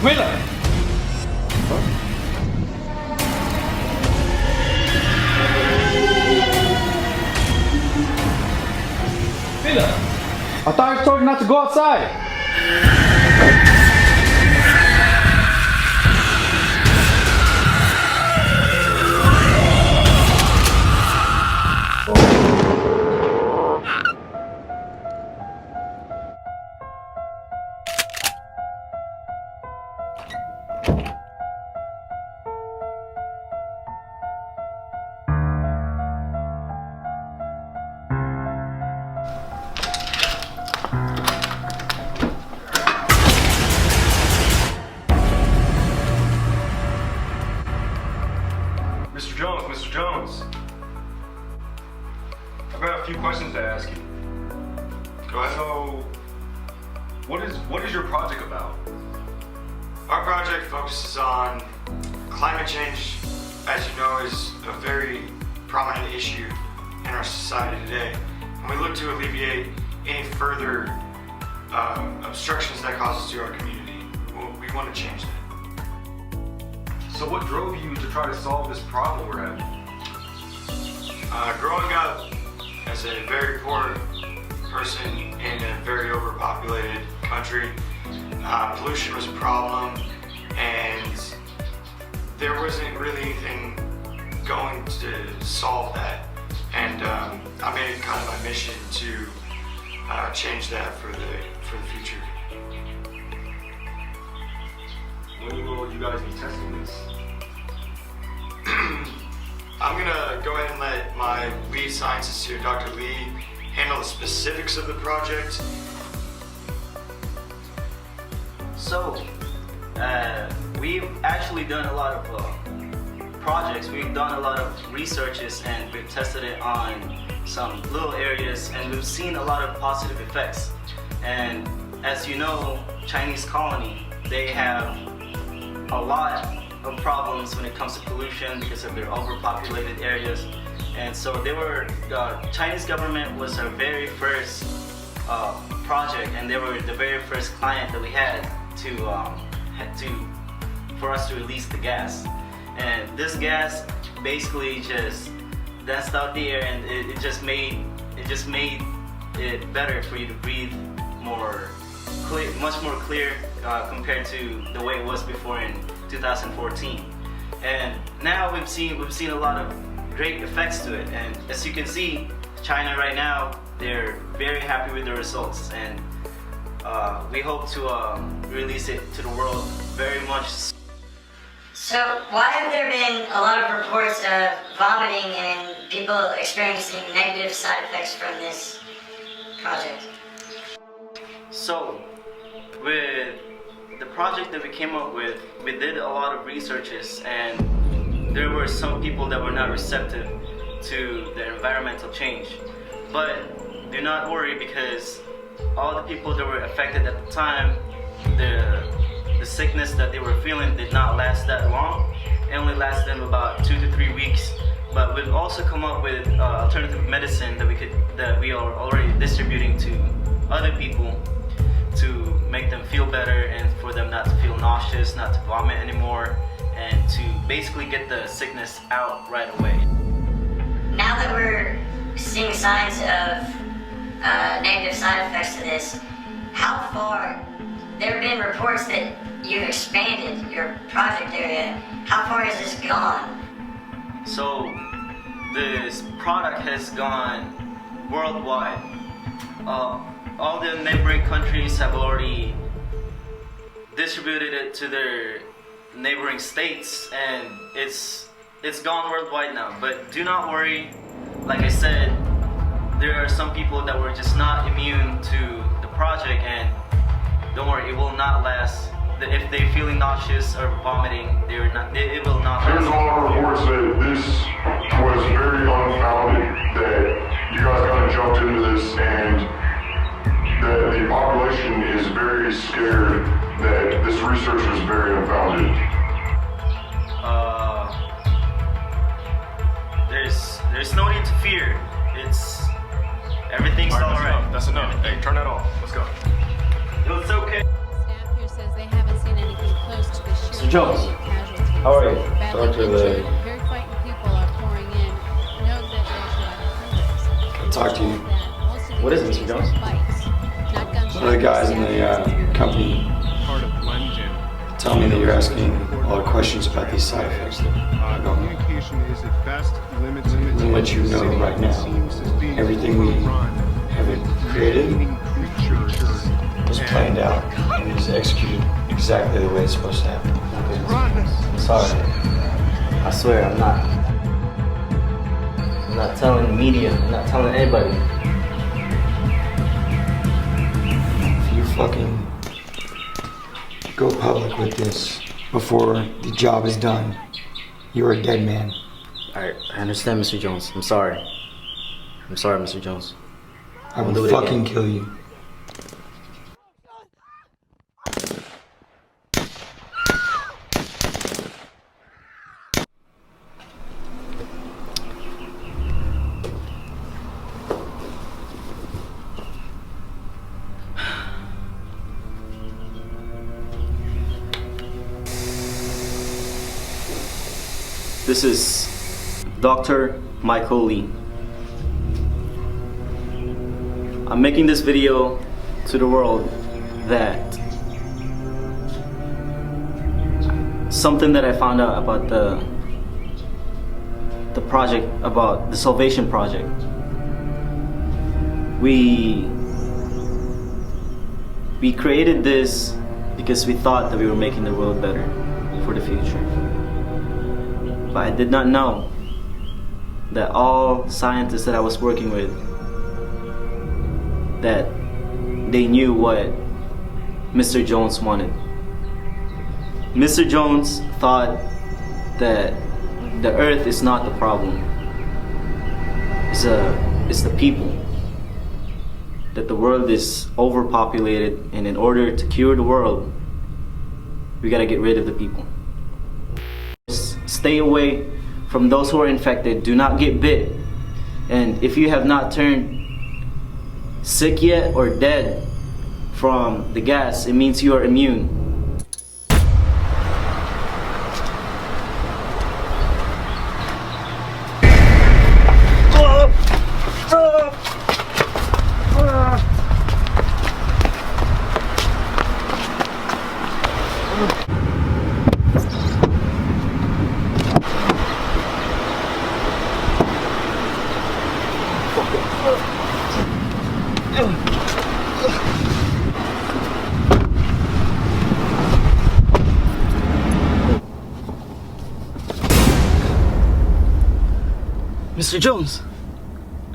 Camila! Camila! I thought you told you not to go outside. Mr. Jones. I've got a few questions to ask you. Go ahead. So, what is your project about? Our project focuses on climate change, as you know, is a very prominent issue in our society today. And we look to alleviate any further obstructions that causes to our community. We want to change that. So what drove you to try to solve this problem we're having? Growing up as a very poor person in a very overpopulated country, pollution was a problem, and there wasn't really anything going to solve that. And I made it kind of my mission to change that for the future. When will you guys be testing this? I'm gonna go ahead and let my lead scientist here, Dr. Lee, handle the specifics of the project. So, we've actually done a lot of projects. We've done a lot of researches, and we've tested it on some little areas, and we've seen a lot of positive effects. And as you know, Chinese colony, they have a lot of problems when it comes to pollution because of their overpopulated areas. And so the Chinese government was our very first project, and they were the very first client that we had for us to release the gas. And this gas basically just danced out the air, and it just made it better for you to breathe more clear, much more clear compared to the way it was before in 2014. And now we've seen a lot of great effects to it, and as you can see, China right now, they're very happy with the results, and we hope to release it to the world very much. So why have there been a lot of reports of vomiting and people experiencing negative side effects from this project? So with the project that we came up with, we did a lot of researches, and there were some people that were not receptive to the environmental change. But do not worry, because all the people that were affected at the time, the sickness that they were feeling did not last that long. It only lasted them about 2 to 3 weeks. But we've also come up with alternative medicine that we are already distributing to other people to make them feel better, and for them not to feel nauseous, not to vomit anymore, and to basically get the sickness out right away. Now that we're seeing signs of negative side effects to this, how far, there have been reports that you've expanded your project area. How far has this gone? So this product has gone worldwide. All the neighboring countries have already distributed it to their neighboring states, and it's gone worldwide now. But do not worry, like I said, there are some people that were just not immune to the project, and don't worry, it will not last. If they're feeling nauseous or vomiting, it will not last. There's a lot of reports that this was very unfounded, that you guys kind of jumped into this, and that the population is very scared that this research is very unfounded. There's no need to fear. Everything's all right. That's enough. Hey, turn that off. Let's go. It's okay. Staff here says they haven't seen anything close Mr. Jones, how are you? Dr. Lay. Very frightened people are pouring in. No exaggeration. I'll talk to you. What is it, Mr. Jones? One of the guys in the company tell me that you're asking a lot of questions about these side effects that are going on. I'm gonna let you know right now, everything we have created was planned out and is executed exactly the way it's supposed to happen. I'm sorry. I swear, I'm not. I'm not telling the media. I'm not telling anybody. If you fucking go public with this before the job is done, you're a dead man. Alright, I understand, Mr. Jones. I'm sorry. I'm sorry, Mr. Jones. I I'll do will it fucking again. kill you. This is Dr. Michael Lee. I'm making this video to the world that something that I found out about the project, about the Salvation Project. We created this because we thought that we were making the world better for the future. But I did not know that all scientists that I was working with, that they knew what Mr. Jones wanted. Mr. Jones thought that the earth is not the problem. It's the people. That the world is overpopulated, and in order to cure the world, we gotta get rid of the people. Stay away from those who are infected. Do not get bit. And if you have not turned sick yet or dead from the gas, it means you are immune. Mr. Jones.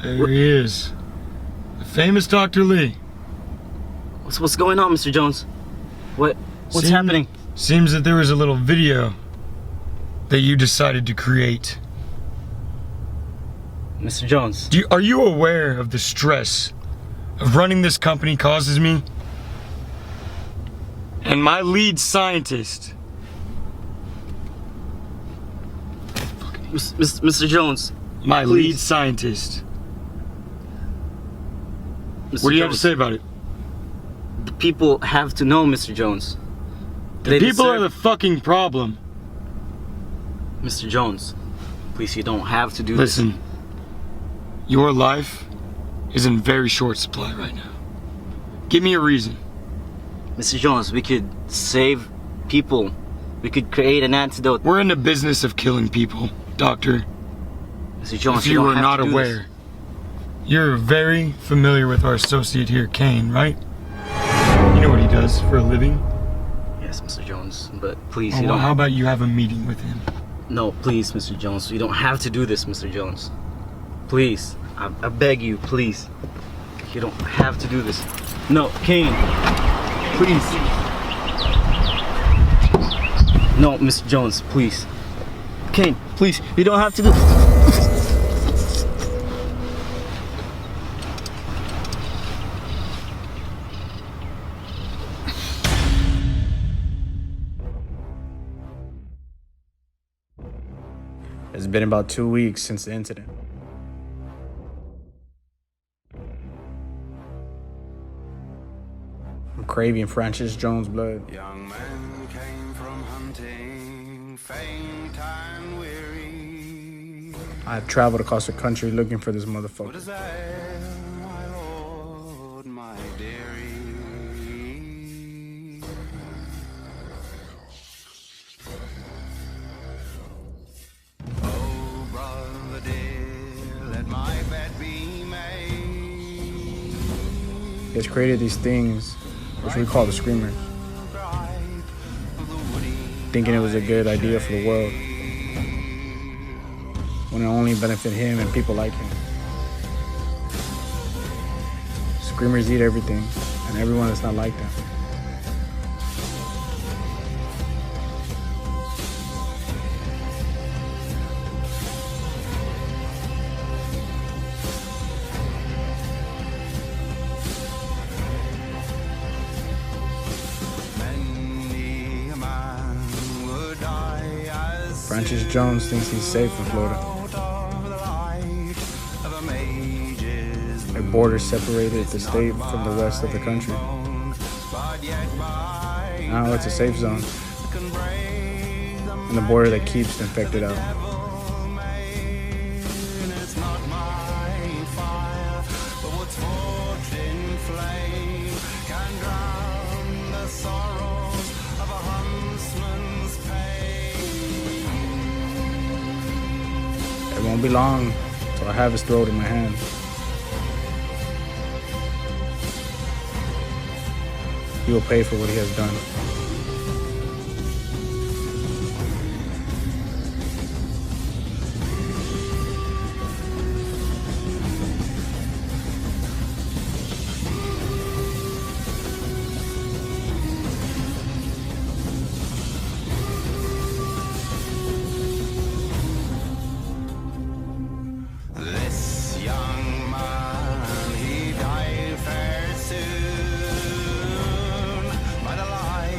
There he is. The famous Dr. Lee. What's going on, Mr. Jones? What's happening? Seems that there was a little video that you decided to create. Mr. Jones. Are you aware of the stress of running this company causes me? And my lead scientist. Mr. Jones. My Please. lead scientist. Mr. What do you have to Jones, say about it? The people have to know, Mr. Jones. The people are the fucking problem. Mr. Jones, please, you don't have to do this. Listen, your life is in very short supply right now. Give me a reason. Mr. Jones, we could save people. We could create an antidote. We're in the business of killing people, Doctor. Mr. Jones, If you don't were have not to do aware, this. you're very familiar with our associate here, Kane, right? You know what he does for a living? Yes, Mr. Jones, but please, Oh, you well, don't. how about you have a meeting with him? No, please, Mr. Jones, you don't have to do this, Mr. Jones. Please, I beg you, please. You don't have to do this. No, Kane, please. No, Mr. Jones, please. Kane, please, you don't have to do. It's been about 2 weeks since the incident. I'm craving Francis Jones blood. Young man came from wanting, faint and weary. I've traveled across the country looking for this motherfucker. What is that, my lord, my dearie? Oh, brother dear, let my bed be made. He has created these things, which we call the screamers, thinking it was a good idea for the world, when it only benefit him and people like him. Screamers eat everything, and everyone that's not like them. Many a man would die as Francis Jones thinks he's safe in Florida. Their borders separated the state from the rest of the country. Now it's a safe zone, and the border that keeps the infected out. It won't be long till I have his throat in my hand. He will pay for what he has done. This young man, he died fair soon by the light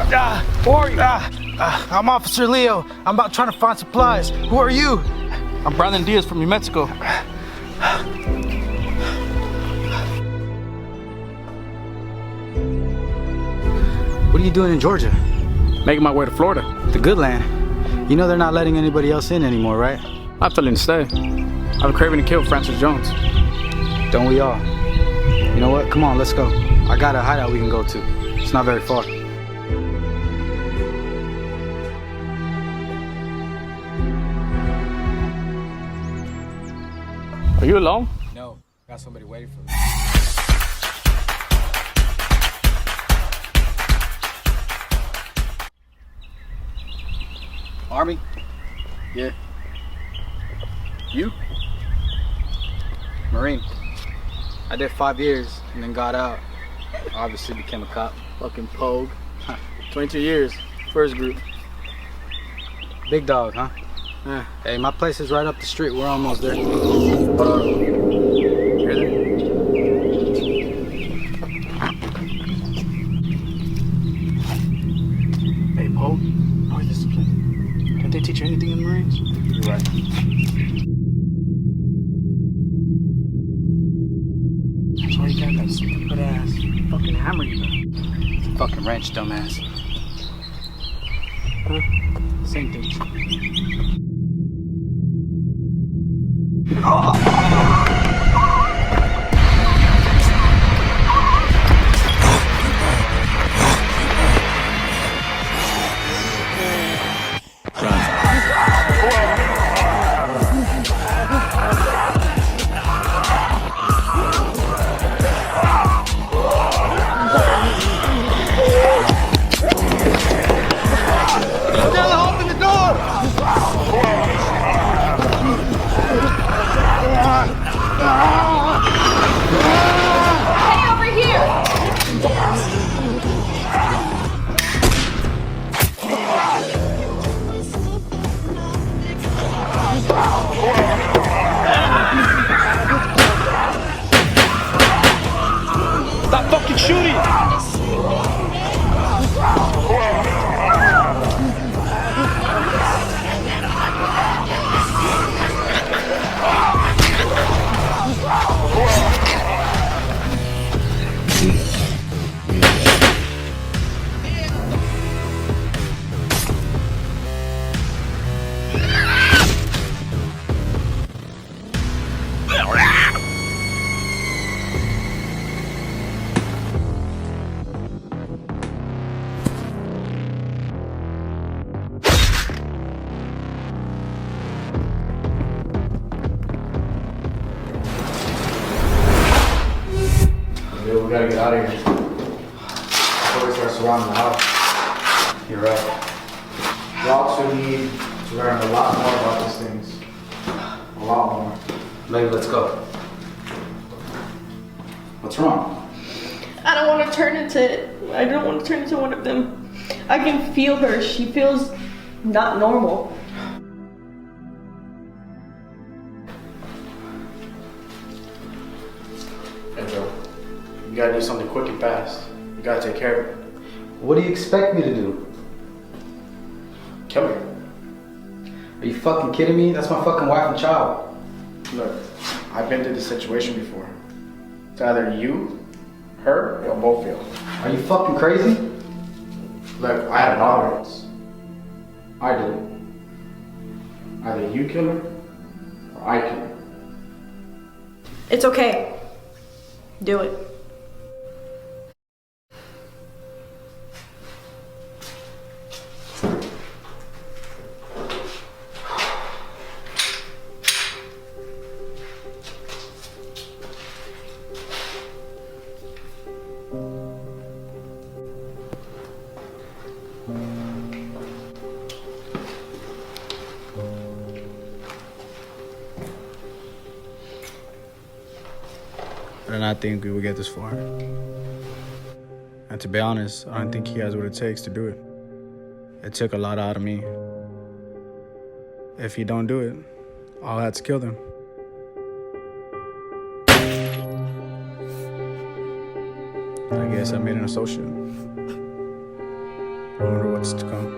Who are you? I'm Officer Leo. I'm about trying to find supplies. Who are you? I'm Brandon Diaz from New Mexico. What are you doing in Georgia? Making my way to Florida. The good land. You know they're not letting anybody else in anymore, right? I'm feeling to stay. I have a craving to kill Francis Jones. Don't we all? You know what? Come on, let's go. I got a hideout we can go to. It's not very far. Are you alone? No, got somebody waiting for me. Army? Yeah. You? Marine. I did 5 years and then got out. Obviously became a cop. Fucking Pogue. 22 years. First group. Big dog, huh? Yeah. Hey, my place is right up the street. We're almost there. Hear that? Hey, Pogue. How is discipline? Didn't they teach you anything in the Marines? You're right. That's why you got that stupid ass fucking hammer you got. It's a fucking wrench, dumbass. Same thing. Stop fucking shooting! Dude, we gotta get out of here before we start surrounding the house. You're right. We also need to learn a lot more about these things. A lot more. Maybe let's go. What's wrong? I don't want to turn into one of them. I can feel her. She feels not normal. Hey, Joe. You gotta do something quick and fast. You gotta take care of it. What do you expect me to do? Kill her. Are you fucking kidding me? That's my fucking wife and child. Look, I've been through this situation before. It's either you, her, or you'll both fail. Are you fucking crazy? Look, I had an tolerance. I do. Either you kill her, or I kill her. It's okay. Do it. I did not think we would get this far. And to be honest, I don't think he has what it takes to do it. It took a lot out of me. If he don't do it, I'll have to kill them. I guess I made an associate. I wonder what's to come.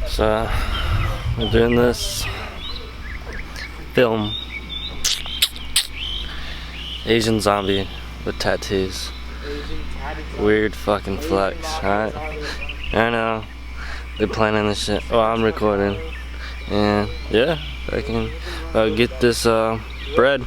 So we're doing this film. Asian zombie with tattoos. Weird fucking flex, alright? I know. They're planning this shit. Oh, I'm recording. And yeah, I can get this bread.